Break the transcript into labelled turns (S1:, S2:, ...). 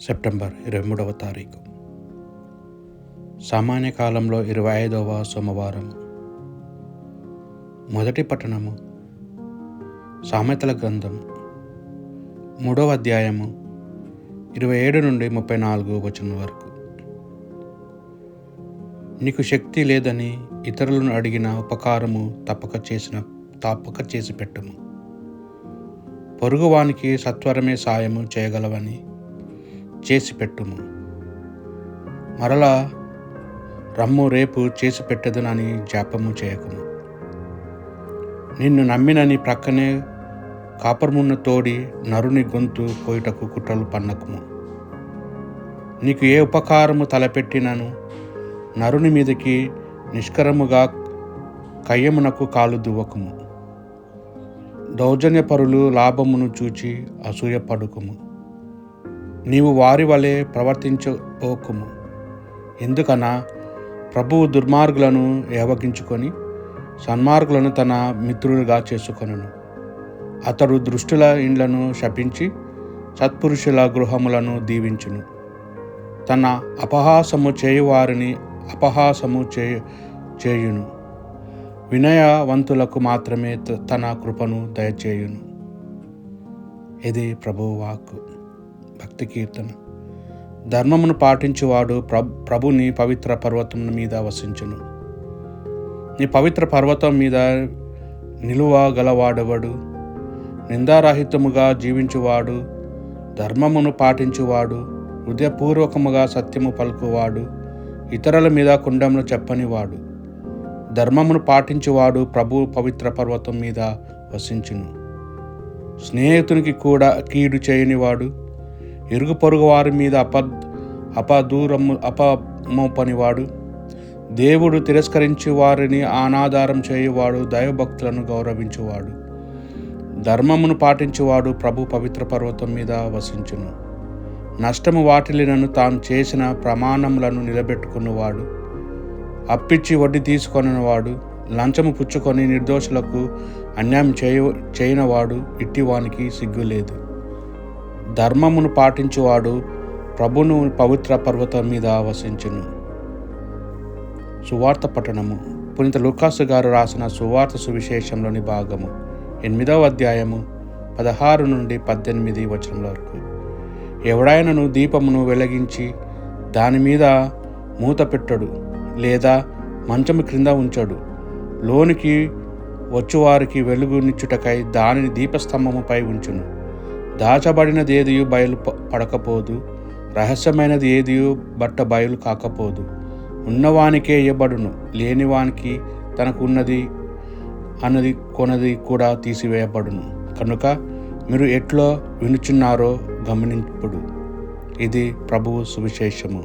S1: September 23వ తారీఖు. సామాన్య కాలంలో 25వ సోమవారం. మొదటి పట్టణము సామెతల గ్రంథం 3వ అధ్యాయము 27 నుండి 34 వచనం వరకు. నీకు శక్తి లేదని ఇతరులను అడిగిన ఉపకారము తప్పక చేసి పెట్టుము. పొరుగువానికి సత్వరమే సాయము చేయగలవని చేసి పెట్టుము. మరలా రమ్ము రేపు చేసి పెట్టెదనని జాపము చేయకుము. నిన్ను నమ్మినని ప్రక్కనే కాపరమున్న తోడి నరుని గొంతు కోయుటకు కుట్రలు పన్నకుము. నీకు ఏ ఉపకారము తలపెట్టినను నరుని మీదకి నిష్కరముగా కయ్యమునకు కాలు దువ్వకుము. దౌర్జన్యపరులు లాభమును చూచి అసూయపడుకుము. నీవు వారి వలె ప్రవర్తించబోకుము. ఎందుకనా ప్రభువు దుర్మార్గులను ఏవగించుకొని సన్మార్గులను తన మిత్రులుగా చేసుకొనును. అతడు దుష్టుల ఇండ్లను శపించి సత్పురుషుల గృహములను దీవించును. తన అపహాసము చేయువారిని అపహాసము చేయును. వినయవంతులకు మాత్రమే తన కృపను దయచేయును. ఇది ప్రభువు వాక్కు. భక్తి కీర్తన. ధర్మమును పాటించువాడు ప్రభుని పవిత్ర పర్వతం మీద వసించును. నీ పవిత్ర పర్వతం మీద నిలువ గలవాడెవడు? నిందారహితముగా జీవించువాడు, ధర్మమును పాటించువాడు, హృదయపూర్వకముగా సత్యము పలుకువాడు, ఇతరుల మీద కుండమును చెప్పనివాడు, ధర్మమును పాటించువాడు ప్రభు పవిత్ర పర్వతం మీద వసించును. స్నేహితునికి కూడా కీడు చేయనివాడు, ఇరుగు పొరుగు వారి మీద అపమోపనివాడు, దేవుడు తిరస్కరించి వారిని అనాధారం చేయువాడు, దైవభక్తులను గౌరవించువాడు, ధర్మమును పాటించువాడు ప్రభు పవిత్ర పర్వతం మీద వసించును. నష్టము వాటిలినను తాను చేసిన ప్రమాణములను నిలబెట్టుకున్నవాడు, అప్పిచ్చి వడ్డీ తీసుకొనివాడు, లంచము పుచ్చుకొని నిర్దోషులకు అన్యాయం చేయనివాడు, ఇట్టివానికి సిగ్గులేదు. ధర్మమును పాటించువాడు ప్రభును పవిత్ర పర్వతం మీద వసించును. సువార్త పట్టణము. పునీత లూకాసు గారు రాసిన సువార్త సువిశేషంలోని భాగము 8వ అధ్యాయము 16 నుండి 18 వచనముల వరకు. ఎవడైనను దీపమును వెలిగించి దాని మీద మూత పెట్టడు, లేదా మంచము క్రింద ఉంచడు. లోనికి వచ్చువారికి వెలుగునిచ్చుటకై దానిని దీపస్తంభముపై ఉంచును. దాచబడినది ఏదియు బయలు పడకపోదు, రహస్యమైనది ఏదియు బయలు కాకపోదు. ఉన్నవానికే ఇయ్యబడును, లేనివానికి తనకు ఉన్నది అన్నది కొనది కూడా తీసివేయబడును. కనుక మీరు ఎట్లో వినుచున్నారో గమనింపుడు. ఇది ప్రభువు సువిశేషము.